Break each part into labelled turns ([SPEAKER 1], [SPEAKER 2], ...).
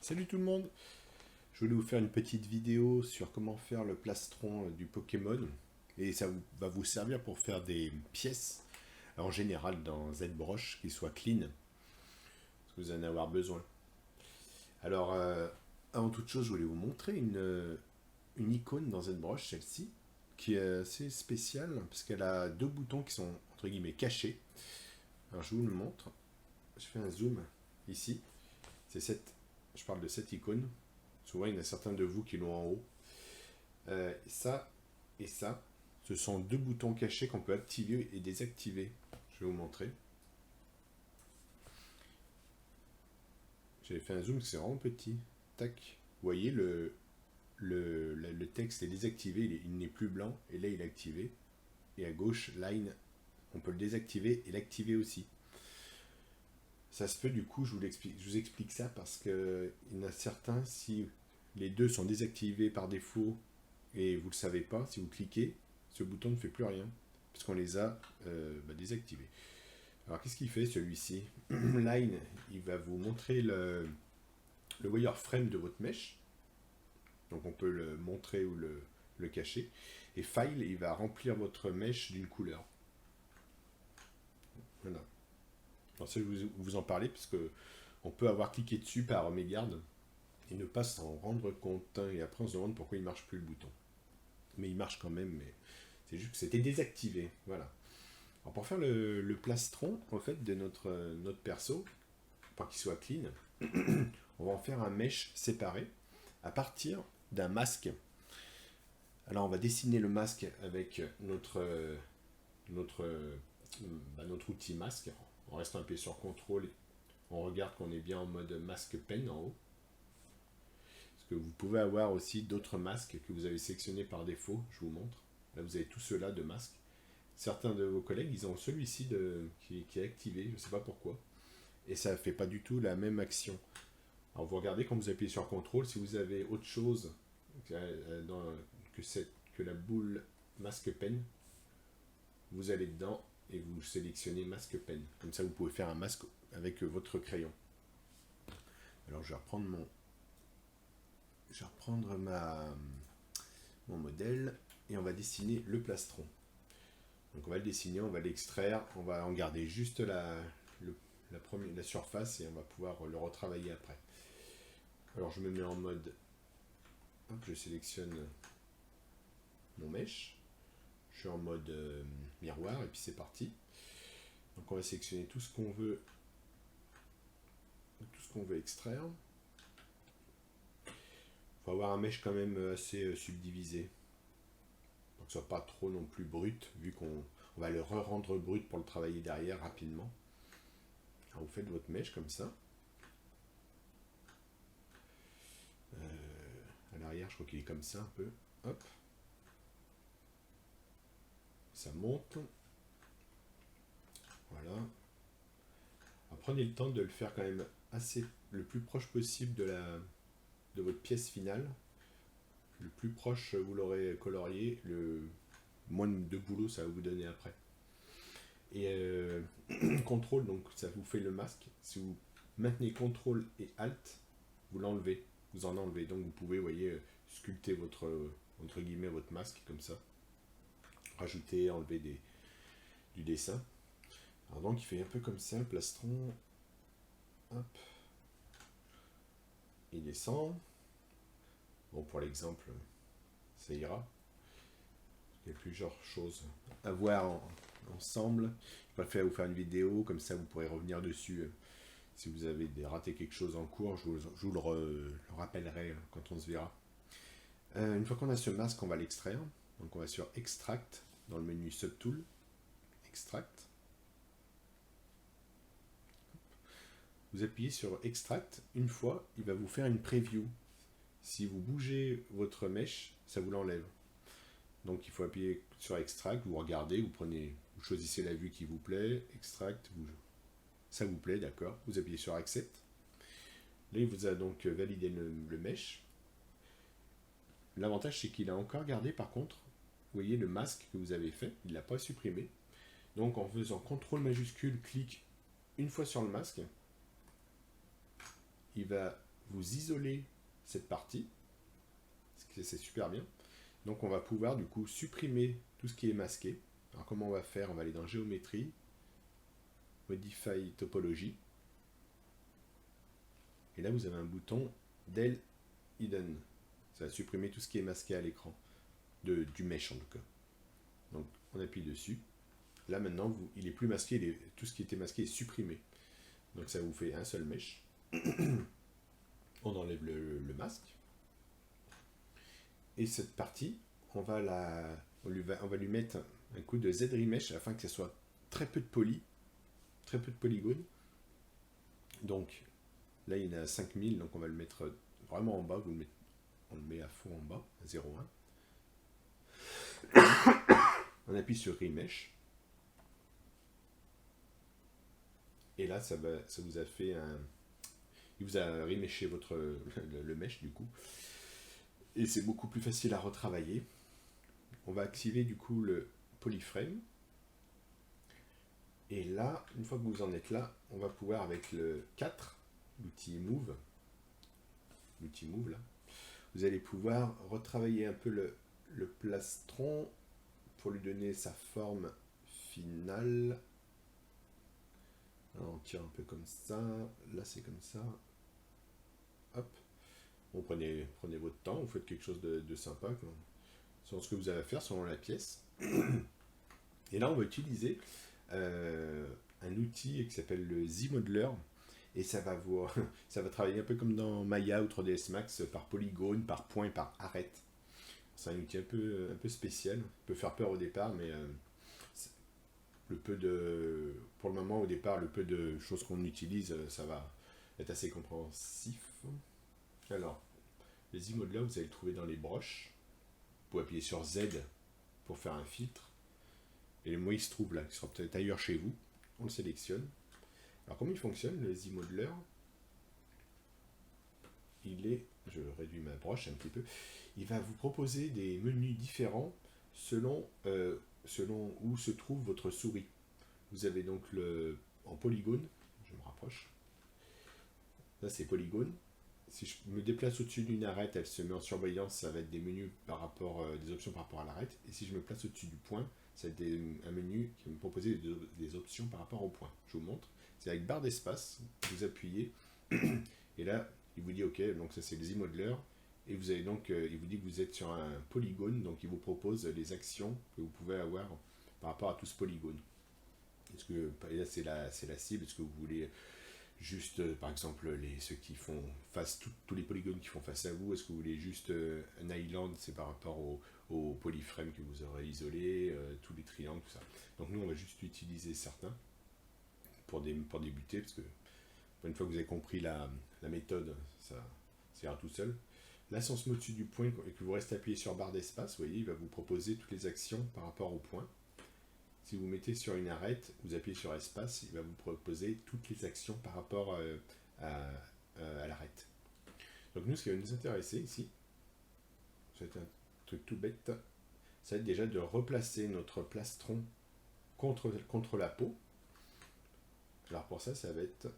[SPEAKER 1] Salut tout le monde. Je voulais vous faire une petite vidéo sur comment faire le plastron du Pokémon. Et ça va vous servir pour faire des pièces, en général dans ZBrush, qui soient clean, parce que vous en avez besoin. Alors, avant toute chose, je voulais vous montrer une icône dans ZBrush, celle-ci, qui est assez spéciale, parce qu'elle a deux boutons qui sont, entre guillemets, cachés. Alors, je vous le montre. Je fais un zoom ici. Je parle de cette icône. Souvent, il y en a certains de vous qui l'ont en haut. Ça et ça, ce sont deux boutons cachés qu'on peut activer et désactiver. Je vais vous montrer. J'avais fait un zoom, c'est vraiment petit. Tac. Vous voyez, le texte est désactivé, il n'est plus blanc, et là il est activé. Et à gauche, line, on peut le désactiver et l'activer aussi. Ça se peut, du coup, je vous explique ça parce que il y en a certains, si les deux sont désactivés par défaut et vous ne le savez pas, si vous cliquez, ce bouton ne fait plus rien, puisqu'on les a désactivés. Alors qu'est-ce qu'il fait celui-ci? Line, il va vous montrer le wireframe de votre mèche, donc on peut le montrer ou le cacher, et File, il va remplir votre mèche d'une couleur. Voilà. Alors ça, je vais vous en parler, parce que on peut avoir cliqué dessus par mégarde et ne pas s'en rendre compte, et après on se demande pourquoi il ne marche plus le bouton. Mais il marche quand même, mais c'est juste que c'était désactivé. Voilà. Alors pour faire le plastron en fait de notre perso, pour qu'il soit clean, on va en faire un mesh séparé à partir d'un masque. Alors on va dessiner le masque avec notre outil masque. En restant appuyé sur CTRL, on regarde qu'on est bien en mode masque pen en haut. Parce que vous pouvez avoir aussi d'autres masques que vous avez sélectionnés par défaut, je vous montre. Là vous avez tout cela de masques. Certains de vos collègues, ils ont celui-ci qui est activé, je ne sais pas pourquoi. Et ça ne fait pas du tout la même action. Alors vous regardez quand vous appuyez sur CTRL, si vous avez autre chose que la boule masque pen, vous allez dedans et vous sélectionnez masque pen. Comme ça vous pouvez faire un masque avec votre crayon. Alors je vais reprendre mon modèle et on va dessiner le plastron. Donc on va le dessiner, on va l'extraire, on va en garder juste la surface et on va pouvoir le retravailler après. Alors je me mets en mode, hop, je sélectionne mon mesh, je suis en mode miroir et puis c'est parti. Donc on va sélectionner tout ce qu'on veut extraire. Il faut avoir un mesh quand même assez subdivisé, donc que ce soit pas trop non plus brut, vu qu'on va le re-rendre brut pour le travailler derrière rapidement. Alors vous faites votre mesh comme ça. À l'arrière, je crois qu'il est comme ça un peu. Hop. Ça monte. Voilà. Alors, prenez le temps de le faire quand même le plus proche possible de votre pièce finale. Le plus proche vous l'aurez colorié, le moins de boulot ça va vous donner après. Et CTRL, donc ça vous fait le masque. Si vous maintenez CTRL et ALT, vous l'enlevez, vous en enlevez. Donc vous pouvez, voyez, sculpter votre masque comme ça. Rajouter, enlever du dessin. Alors donc il fait un peu comme ça, le plastron. Hop. Il descend. Bon, pour l'exemple, ça ira. Il y a plusieurs choses à voir ensemble. Je préfère vous faire une vidéo, comme ça vous pourrez revenir dessus. Si vous avez raté quelque chose en cours, je vous le rappellerai quand on se verra. Une fois qu'on a ce masque, on va l'extraire. Donc on va sur Extract, dans le menu Subtool, Extract. Vous appuyez sur Extract, une fois, il va vous faire une preview. Si vous bougez votre mèche, ça vous l'enlève. Donc il faut appuyer sur Extract, vous regardez, vous choisissez la vue qui vous plaît, Extract, ça vous plaît, d'accord, vous appuyez sur Accept. Là il vous a donc validé le mesh. L'avantage c'est qu'il a encore gardé par contre, vous voyez le masque que vous avez fait, il ne l'a pas supprimé. Donc en faisant CTRL majuscule, clic une fois sur le masque, il va vous isolez cette partie, c'est super bien. Donc on va pouvoir du coup supprimer tout ce qui est masqué. Alors comment on va faire? On va aller dans géométrie, modify topologie, et là vous avez un bouton del hidden. Ça va supprimer tout ce qui est masqué à l'écran, du mesh en tout cas. Donc on appuie dessus. Là maintenant, il est plus masqué, tout ce qui était masqué est supprimé. Donc ça vous fait un seul mesh. On enlève le masque. Et cette partie, on va lui mettre un coup de Z-Remesh afin que ce soit très peu de polygones. Donc là il est à 5000, donc on va le mettre vraiment en bas, on le met à fond en bas, à 0,1. On appuie sur Remesh. Et là, ça vous a fait il vous a reméché le mesh du coup. Et c'est beaucoup plus facile à retravailler. On va activer du coup le polyframe. Et là, une fois que vous en êtes là, on va pouvoir avec le 4, l'outil Move là, vous allez pouvoir retravailler un peu le plastron pour lui donner sa forme finale. Alors, on tire un peu comme ça, là c'est comme ça. Hop. Bon, prenez votre temps, vous faites quelque chose de sympa, quoi, selon ce que vous avez à faire, selon la pièce. Et là, on va utiliser un outil qui s'appelle le Z-Modeler, et ça va travailler un peu comme dans Maya ou 3ds Max, par polygone, par point, par arête. C'est un outil un peu spécial, il peut faire peur au départ, mais pour le moment, au départ, le peu de choses qu'on utilise, ça va être assez compréhensif. Alors, les Z-Modeler, vous allez le trouver dans les broches. Vous pouvez appuyer sur Z pour faire un filtre. Et moi, il se trouve là, qui sera peut-être ailleurs chez vous. On le sélectionne. Alors, comment il fonctionne, le Z-Modeler? Je réduis ma broche un petit peu. Il va vous proposer des menus différents selon où se trouve votre souris. Vous avez donc en polygone, je me rapproche. Là, c'est polygone. Si je me déplace au-dessus d'une arête, elle se met en surveillance, ça va être des menus des options par rapport à l'arête. Et si je me place au-dessus du point, ça va être un menu qui va me proposer des options par rapport au point. Je vous montre. C'est avec barre d'espace, vous appuyez, et là, il vous dit OK, donc ça c'est le Z-Modeler, et vous avez donc, il vous dit que vous êtes sur un polygone, donc il vous propose les actions que vous pouvez avoir par rapport à tout ce polygone. Et là c'est la cible, est-ce que vous voulez juste, par exemple, ceux qui font face, tous les polygones qui font face à vous, est-ce que vous voulez juste un island, c'est par rapport au polyframe que vous aurez isolé, tous les triangles, tout ça. Donc nous, on va juste utiliser certains pour débuter, parce que une fois que vous avez compris la méthode, ça ira tout seul. Là, si on se met au-dessus du point et que vous restez appuyé sur barre d'espace, vous voyez, il va vous proposer toutes les actions par rapport au point. Si vous mettez sur une arête, vous appuyez sur espace, il va vous proposer toutes les actions par rapport à l'arête. Donc nous, ce qui va nous intéresser ici, c'est un truc tout bête, ça va être déjà de replacer notre plastron contre la peau. Alors pour ça, ça va être,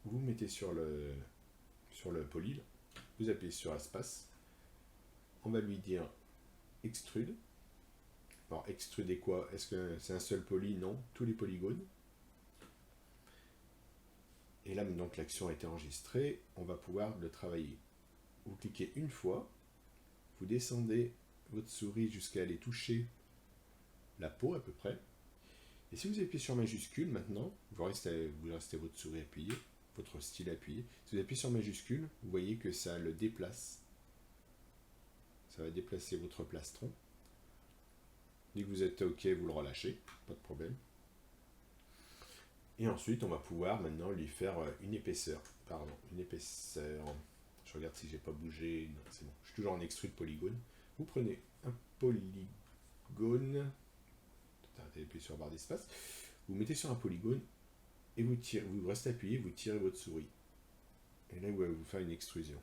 [SPEAKER 1] vous mettez sur le poly, vous appuyez sur espace, on va lui dire extrude. Alors, extruder quoi? Est-ce que c'est un seul poly? Non, tous les polygones. Et là, maintenant que l'action a été enregistrée, on va pouvoir le travailler. Vous cliquez une fois, vous descendez votre souris jusqu'à aller toucher la peau à peu près. Et si vous appuyez sur majuscule, maintenant, vous restez votre souris appuyée, votre stylet appuyé. Si vous appuyez sur majuscule, vous voyez que ça le déplace. Ça va déplacer votre plastron. Dès que vous êtes OK, vous le relâchez, pas de problème. Et ensuite, on va pouvoir maintenant lui faire une épaisseur. Je regarde si j'ai pas bougé. Non, c'est bon. Je suis toujours en extrude polygone. Vous prenez un polygone. Appuyez sur la barre d'espace. Vous mettez sur un polygone et vous restez appuyé, vous tirez votre souris. Et là, vous allez vous faire une extrusion.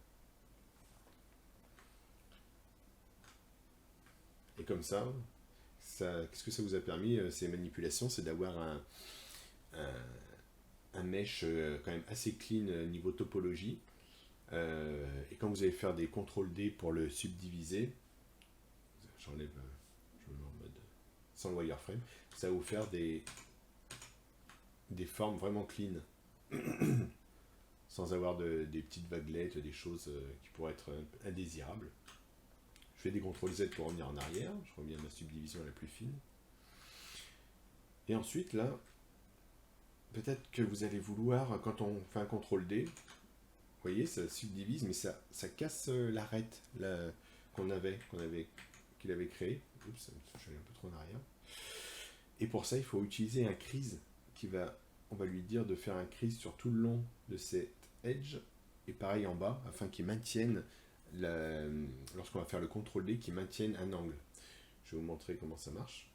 [SPEAKER 1] Et comme ça, qu'est-ce que ça vous a permis, ces manipulations? C'est d'avoir un mesh quand même assez clean niveau topologie, Et quand vous allez faire des CTRL D pour le subdiviser, j'enlève, je me mets en mode sans le wireframe, ça va vous faire des formes vraiment clean, sans avoir des petites vaguelettes, des choses qui pourraient être indésirables. Je fais des CTRL Z pour revenir en arrière, je reviens à ma subdivision la plus fine. Et ensuite, là, peut-être que vous allez vouloir, quand on fait un CTRL D, vous voyez, ça subdivise, mais ça casse l'arête qu'il avait créé. Oups, je suis allé un peu trop en arrière. Et pour ça, il faut utiliser un crease on va lui dire de faire un crease sur tout le long de cette edge, et pareil en bas, afin qu'il maintienne, lorsqu'on va faire le CTRL D, qu'il maintienne un angle. Je vais vous montrer comment ça marche.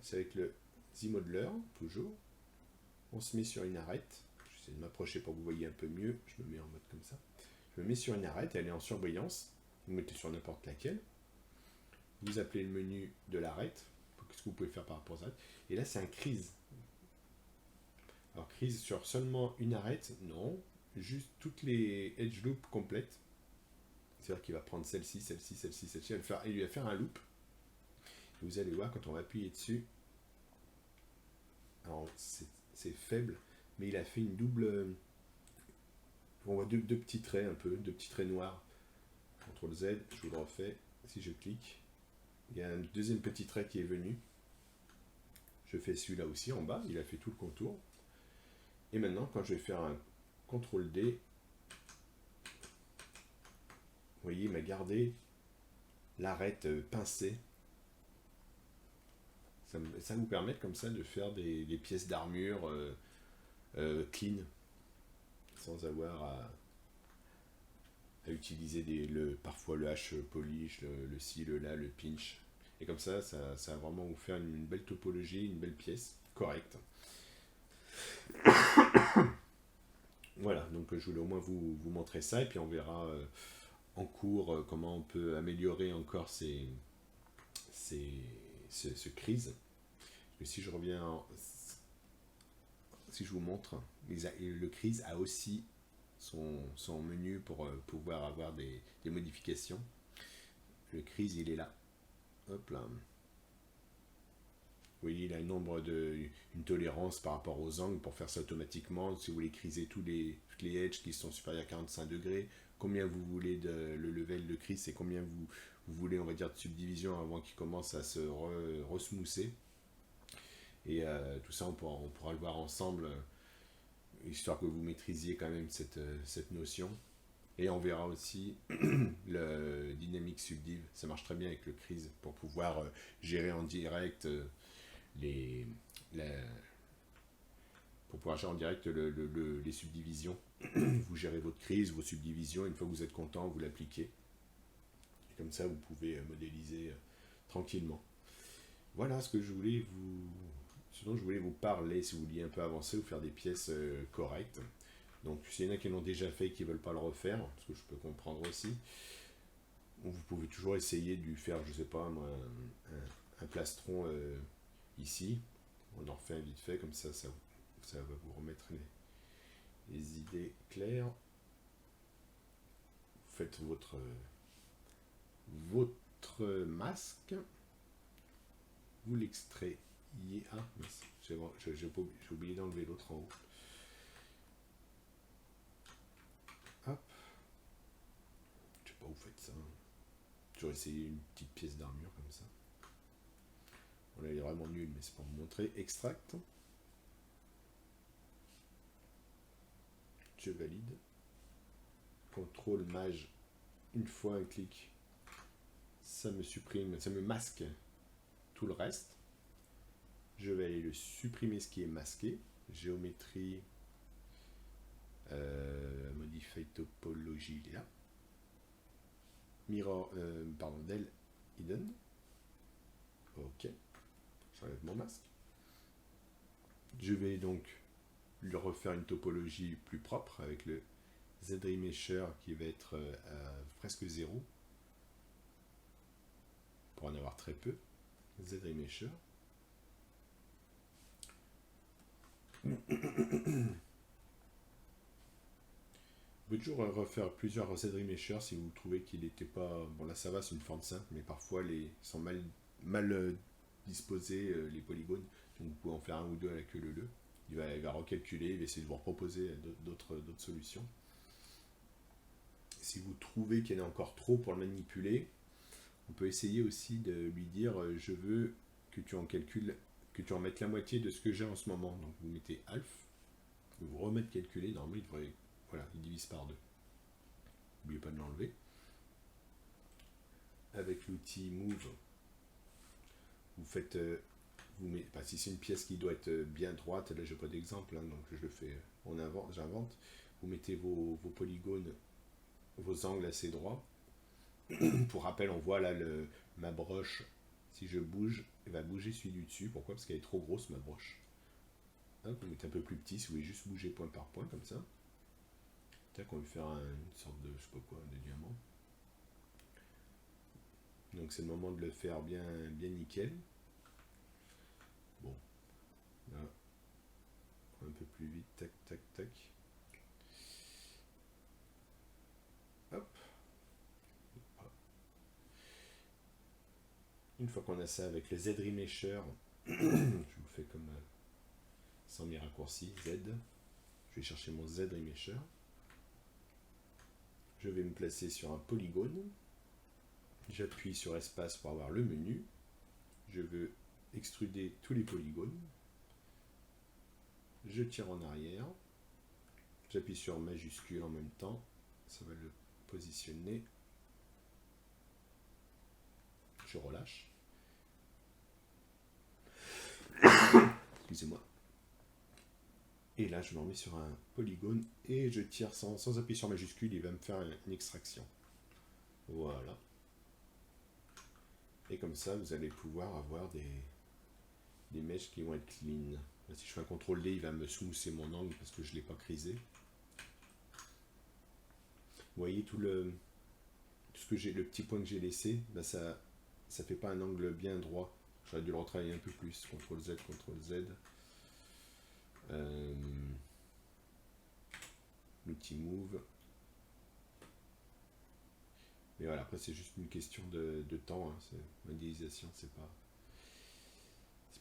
[SPEAKER 1] C'est avec le Z-Modeler, toujours. On se met sur une arête. J'essaie de m'approcher pour que vous voyez un peu mieux. Je me mets en mode comme ça. Je me mets sur une arête, elle est en surbrillance. Vous mettez sur n'importe laquelle. Vous appelez le menu de l'arête. Qu'est-ce que vous pouvez faire par rapport à ça? Et là, c'est un crease. Alors, crease sur seulement une arête? Non. Juste toutes les edge loops complètes. C'est-à-dire qu'il va prendre celle-ci, celle-ci, celle-ci, celle-ci. Il va faire un loop. Et vous allez voir, quand on va appuyer dessus, alors c'est faible, mais il a fait une double... On voit deux petits traits un peu, deux petits traits noirs. CTRL Z, je vous le refais. Si je clique, il y a un deuxième petit trait qui est venu. Je fais celui-là aussi en bas, il a fait tout le contour. Et maintenant, quand je vais faire un CTRL D, vous voyez, il m'a gardé l'arête pincée. Ça vous permet comme ça de faire des pièces d'armure clean, sans avoir à utiliser parfois le H polish, le ci, le là, le pinch. Et comme ça va vraiment vous faire une belle topologie, une belle pièce correcte. Voilà, donc je voulais au moins vous montrer ça, et puis on verra en cours comment on peut améliorer encore ce crease. Mais si je reviens, si je vous montre, le crease a aussi son menu pour pouvoir avoir des modifications. Le crease, il est là. Hop là. Vous voyez, il a une tolérance par rapport aux angles pour faire ça automatiquement. Si vous voulez creaser toutes les edges qui sont supérieures à 45 degrés, combien vous voulez le level de crease, et combien vous voulez, on va dire, de subdivision avant qu'il commence à se resmousser. Et tout ça, on pourra le voir ensemble, histoire que vous maîtrisiez quand même cette notion. Et on verra aussi le Dynamic Subdiv. Ça marche très bien avec le crease pour pouvoir gérer en direct les subdivisions. Vous gérez votre crease, vos subdivisions. Une fois que vous êtes content, vous l'appliquez. Et comme ça, vous pouvez modéliser tranquillement. Voilà ce dont je voulais vous parler, si vous vouliez un peu avancer ou faire des pièces correctes. Donc, s'il y en a qui l'ont déjà fait et qui ne veulent pas le refaire, ce que je peux comprendre aussi, vous pouvez toujours essayer de lui faire, je ne sais pas, un plastron ici. On en refait un vite fait, comme ça va vous remettre les idées claires. Vous faites votre masque. Vous l'extrayez. Ah, j'ai oublié d'enlever l'autre en haut. Hop. Je sais pas où vous faites ça. J'aurais essayé une petite pièce d'armure comme ça. Bon, là, il est vraiment nul, mais c'est pour vous montrer. Extract. Je valide. CTRL Maj. Une fois un clic, ça me supprime, ça me masque tout le reste. Je vais aller le supprimer, ce qui est masqué. Géométrie, Modify topologie, il est là. Mirror, del hidden. Ok. J'enlève mon masque. Je vais donc lui refaire une topologie plus propre avec le Z-Remesher qui va être à presque 0. Pour en avoir très peu. Z-Remesher. pouvez toujours refaire plusieurs Z Mesher si vous trouvez qu'il n'était pas... Bon là ça va, c'est une forme simple, mais parfois ils sont mal disposés les polygones. Donc vous pouvez en faire un ou deux à la queue leu. Il va recalculer, il va essayer de vous proposer d'autres solutions. Si vous trouvez qu'il y en a encore trop pour le manipuler, on peut essayer aussi de lui dire je veux que tu en calcules, que tu en mettes la moitié de ce que j'ai en ce moment. Donc vous mettez alf, vous remettez calculer, normalement il devrait, voilà, il divise par deux. N'oubliez pas de l'enlever. Avec l'outil move, vous faites, si c'est une pièce qui doit être bien droite, là j'ai pas d'exemple, hein, donc je le fais, j'invente. Vous mettez vos polygones, vos angles assez droits. Pour rappel, on voit là ma broche, si je bouge, elle va bouger celui du dessus. Pourquoi? Parce qu'elle est trop grosse ma broche. Hop, vous mettez un peu plus petit si vous voulez juste bouger point par point comme ça. Tac, on va faire une sorte de, je sais pas quoi, de diamant. Donc c'est le moment de le faire bien nickel. Bon, là, un peu plus vite, tac, tac, tac. Hop. Une fois qu'on a ça avec le Z Mesher, je vous fais comme sans mes raccourcis, Z. Je vais chercher mon Z Mesher. Je vais me placer sur un polygone. J'appuie sur espace pour avoir le menu. Je veux extruder tous les polygones. Je tire en arrière. J'appuie sur majuscule en même temps. Ça va le positionner. Je relâche. Excusez-moi. Et là, je me remets sur un polygone et je tire sans appuyer sur majuscule, il va me faire une extraction. Voilà. Et comme ça, vous allez pouvoir avoir des mèches qui vont être clean. Là, si je fais un CTRL D, il va me smousser mon angle parce que je ne l'ai pas crisé. Vous voyez tout ce que j'ai, le petit point que j'ai laissé, ben ça fait pas un angle bien droit. J'aurais dû le retravailler un peu plus. CTRL Z, CTRL Z. L'outil move. Mais voilà, après c'est juste une question de temps. Hein. Modélisation, c'est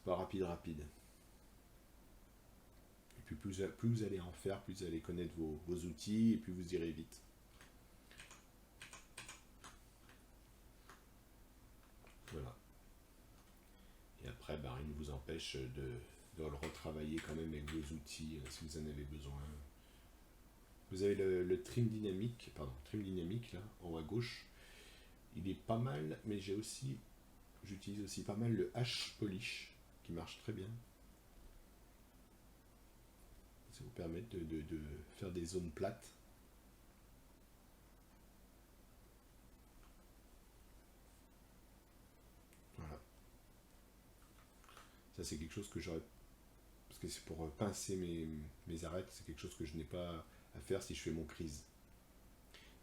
[SPEAKER 1] pas rapide. Et puis plus vous allez en faire, plus vous allez connaître vos outils, et plus vous irez vite. Voilà. Et après, bah, rien ne vous empêche de le retravailler quand même avec vos outils si vous en avez besoin. Vous avez le trim dynamique, là, en haut à gauche. Il est pas mal, mais j'utilise aussi pas mal le H Polish, qui marche très bien. Ça vous permet de faire des zones plates. Voilà. Ça, c'est quelque chose que j'aurais... Parce que c'est pour pincer mes arêtes, c'est quelque chose que je n'ai pas à faire si je fais mon crise.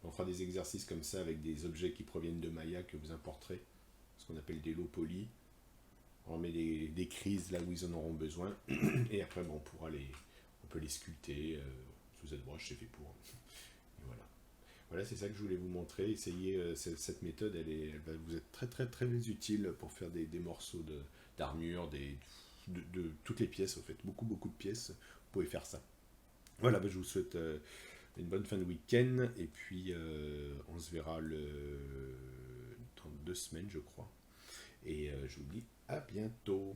[SPEAKER 1] On fera des exercices comme ça avec des objets qui proviennent de Maya que vous importerez, ce qu'on appelle des lots polis. On met des crises là où ils en auront besoin, et après bon, on peut les sculpter. Sous cette broche, c'est fait pour. Et voilà. Voilà, c'est ça que je voulais vous montrer. Essayez cette méthode, elle va vous être très très très utile pour faire des morceaux d'armure, de toutes les pièces, en fait, beaucoup de pièces. Vous pouvez faire ça. Voilà, je vous souhaite une bonne fin de week-end, et puis on se verra dans 2 semaines, je crois. Et je vous dis à bientôt.